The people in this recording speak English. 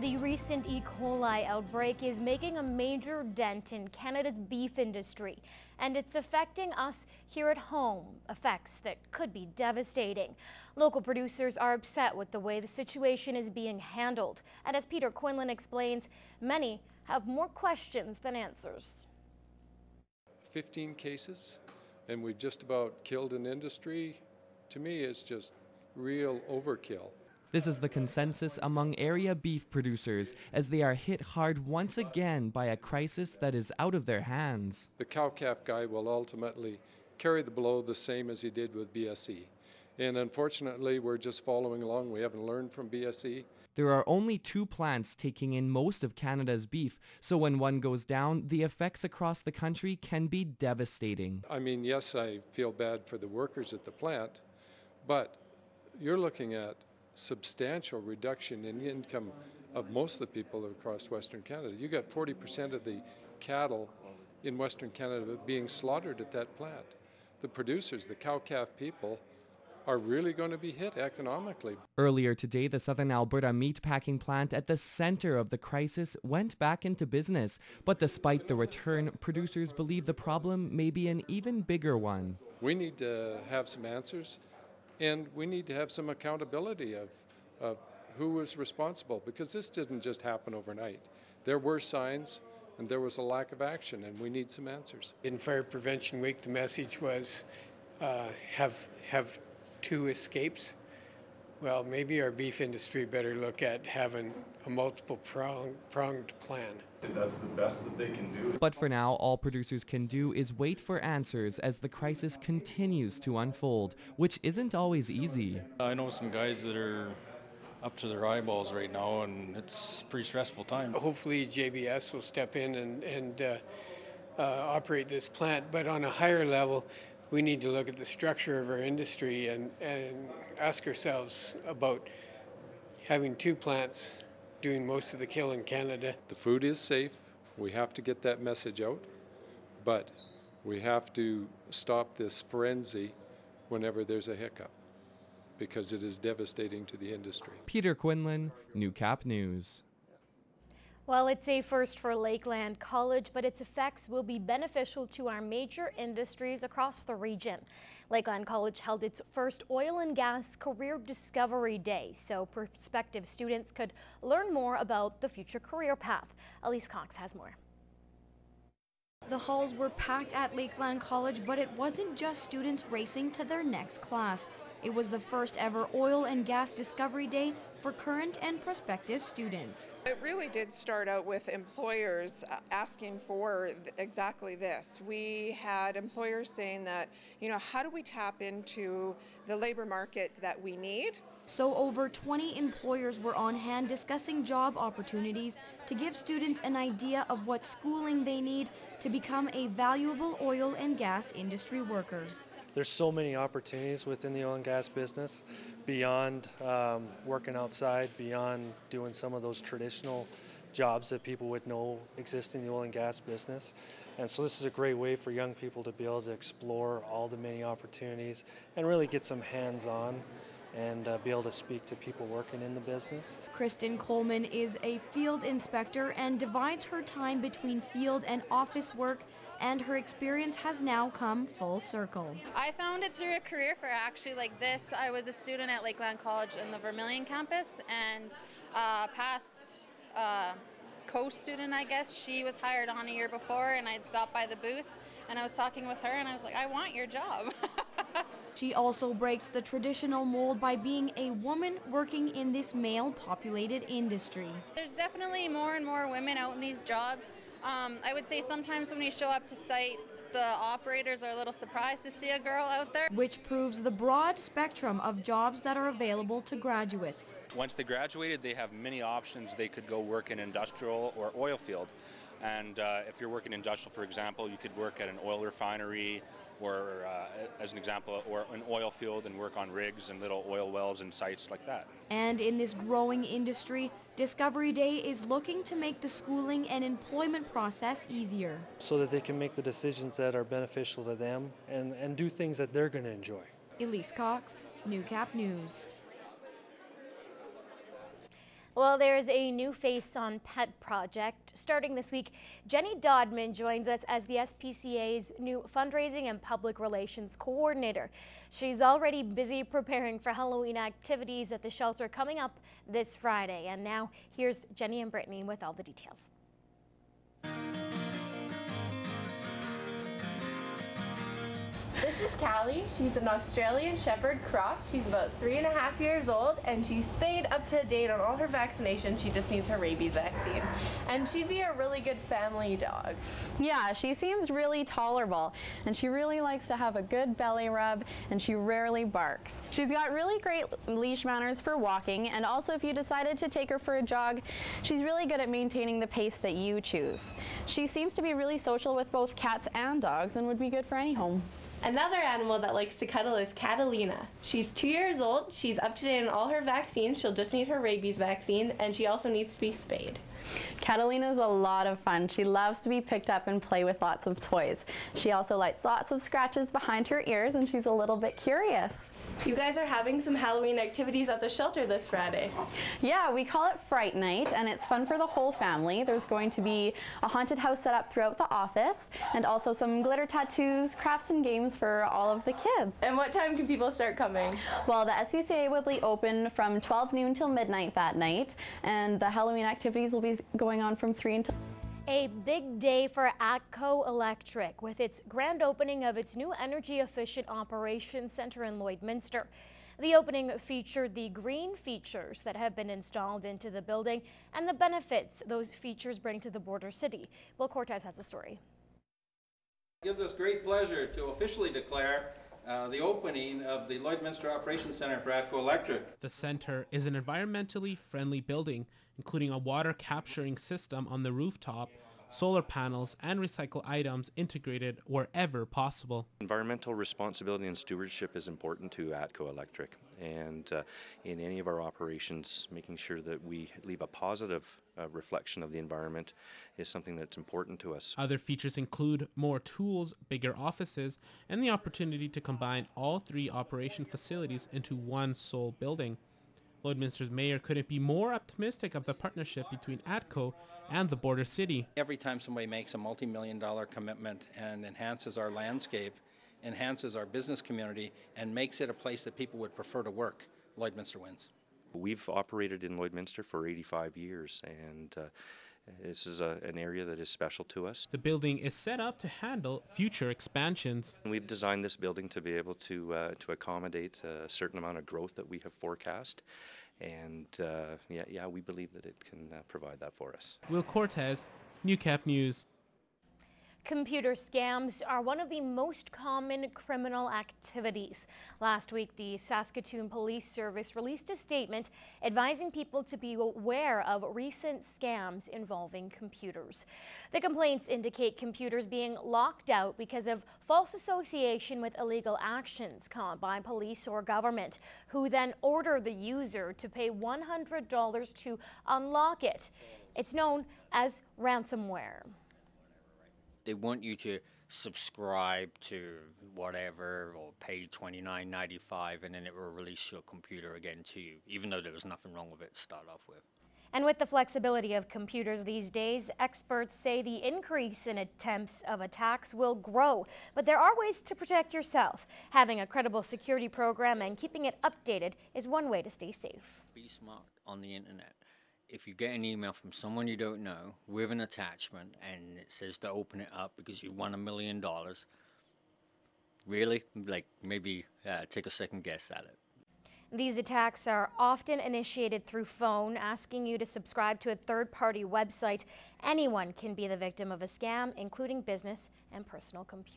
The recent E. coli outbreak is making a major dent in Canada's beef industry, and it's affecting us here at home, effects that could be devastating. Local producers are upset with the way the situation is being handled, and as Peter Quinlan explains, many have more questions than answers. 15 cases, and we've just about killed an industry. To me, it's just real overkill. This is the consensus among area beef producers as they are hit hard once again by a crisis that is out of their hands. The cow-calf guy will ultimately carry the blow the same as he did with BSE. And unfortunately, we're just following along. We haven't learned from BSE. There are only 2 plants taking in most of Canada's beef, so when one goes down, the effects across the country can be devastating. I mean, yes, I feel bad for the workers at the plant, but you're looking at substantial reduction in income of most of the people across Western Canada. You got 40% of the cattle in Western Canada being slaughtered at that plant. The producers, the cow-calf people, are really going to be hit economically. Earlier today, the Southern Alberta meatpacking plant at the center of the crisis went back into business. But despite the return, producers believe the problem may be an even bigger one. We need to have some answers, and we need to have some accountability of who was responsible, because this didn't just happen overnight. There were signs and there was a lack of action, and we need some answers. In Fire Prevention Week, the message was have 2 escapes. Well, maybe our beef industry better look at having a multiple pronged plan. That's the best that they can do. But for now, all producers can do is wait for answers as the crisis continues to unfold, which isn't always easy. I know some guys that are up to their eyeballs right now, and it's a pretty stressful time. Hopefully JBS will step in and operate this plant, but on a higher level, we need to look at the structure of our industry and ask ourselves about having 2 plants doing most of the kill in Canada. The food is safe. We have to get that message out, but we have to stop this frenzy whenever there's a hiccup, because it is devastating to the industry. Peter Quinlan, Newcap News. Well, it's a first for Lakeland College, but its effects will be beneficial to our major industries across the region. Lakeland College held its first oil and gas career discovery day, so prospective students could learn more about the future career path. Elise Cox has more. The halls were packed at Lakeland College, but it wasn't just students racing to their next class. It was the first ever oil and gas discovery day for current and prospective students. It really did start out with employers asking for exactly this. We had employers saying that, how do we tap into the labor market that we need? So over 20 employers were on hand discussing job opportunities to give students an idea of what schooling they need to become a valuable oil and gas industry worker. There's so many opportunities within the oil and gas business, beyond working outside, beyond doing some of those traditional jobs that people would know exist in the oil and gas business. And so this is a great way for young people to be able to explore all the many opportunities and really get some hands-on and be able to speak to people working in the business. Kristin Kohlman is a field inspector and divides her time between field and office work, and her experience has now come full circle. I found it through a career fair actually like this. I was a student at Lakeland College in the Vermilion campus, and past co-student, I guess, she was hired on a year before, and I'd stopped by the booth and I was talking with her and I was like, I want your job. She also breaks the traditional mold by being a woman working in this male-populated industry. There's definitely more and more women out in these jobs. I would say sometimes when we show up to site, the operators are a little surprised to see a girl out there. Which proves the broad spectrum of jobs that are available to graduates. Once they graduated, they have many options. They could go work in industrial or oil field. And if you're working industrial, for example, you could work at an oil refinery or, as an example, or an oil field and work on rigs and little oil wells and sites like that. And in this growing industry, Discovery Day is looking to make the schooling and employment process easier. So that they can make the decisions that are beneficial to them and do things that they're going to enjoy. Elise Cox, Newcap News. Well, there's a new face on Pet Project. Starting this week, Jenny Dodman joins us as the SPCA's new fundraising and public relations coordinator. She's already busy preparing for Halloween activities at the shelter coming up this Friday. And now here's Jenny and Brittany with all the details. This is Callie. She's an Australian Shepherd Cross. She's about 3.5 years old, and she's spayed up to date on all her vaccinations. She just needs her rabies vaccine. And she'd be a really good family dog. Yeah, she seems really tolerable, and she really likes to have a good belly rub, and she rarely barks. She's got really great leash manners for walking, and also if you decided to take her for a jog, she's really good at maintaining the pace that you choose. She seems to be really social with both cats and dogs and would be good for any home. Another animal that likes to cuddle is Catalina. She's 2 years old, she's up to date on all her vaccines, she'll just need her rabies vaccine, and she also needs to be spayed. Catalina is a lot of fun. She loves to be picked up and play with lots of toys. She also likes lots of scratches behind her ears, and she's a little bit curious. You guys are having some Halloween activities at the shelter this Friday. Yeah, we call it Fright Night, and it's fun for the whole family. There's going to be a haunted house set up throughout the office, and also some glitter tattoos, crafts, and games for all of the kids. And what time can people start coming? Well, the SPCA will be open from 12 noon till midnight that night, and the Halloween activities will be going on from 3 until... A big day for ATCO Electric with its grand opening of its new energy-efficient operations center in Lloydminster. The opening featured the green features that have been installed into the building and the benefits those features bring to the border city. Will Cortez has the story. It gives us great pleasure to officially declare the opening of the Lloydminster Operations Center for ATCO Electric. The center is an environmentally friendly building, including a water capturing system on the rooftop, solar panels, and recycle items integrated wherever possible. Environmental responsibility and stewardship is important to ATCO Electric, and in any of our operations, making sure that we leave a positive reflection of the environment is something that's important to us. Other features include more tools, bigger offices, and the opportunity to combine all three operation facilities into one sole building. Lloydminster's mayor couldn't be more optimistic of the partnership between ATCO and the border city. Every time somebody makes a multi-million-dollar commitment and enhances our landscape, enhances our business community, and makes it a place that people would prefer to work, Lloydminster wins. We've operated in Lloydminster for 85 years, and this is an area that is special to us. The building is set up to handle future expansions. We've designed this building to be able to accommodate a certain amount of growth that we have forecast, and yeah, we believe that it can provide that for us. Will Cortez, Newcap News. Computer scams are one of the most common criminal activities. Last week, the Saskatoon Police Service released a statement advising people to be aware of recent scams involving computers. The complaints indicate computers being locked out because of false association with illegal actions caught by police or government, who then order the user to pay $100 to unlock it. It's known as ransomware. They want you to subscribe to whatever or pay $29.95, and then it will release your computer again to you, even though there was nothing wrong with it to start off with. And with the flexibility of computers these days, experts say the increase in attempts of attacks will grow. But there are ways to protect yourself. Having a credible security program and keeping it updated is one way to stay safe. Be smart on the internet. If you get an email from someone you don't know with an attachment and it says to open it up because you won $1 million, really? Like, maybe take a second guess at it. These attacks are often initiated through phone, asking you to subscribe to a third-party website. Anyone can be the victim of a scam, including business and personal computers.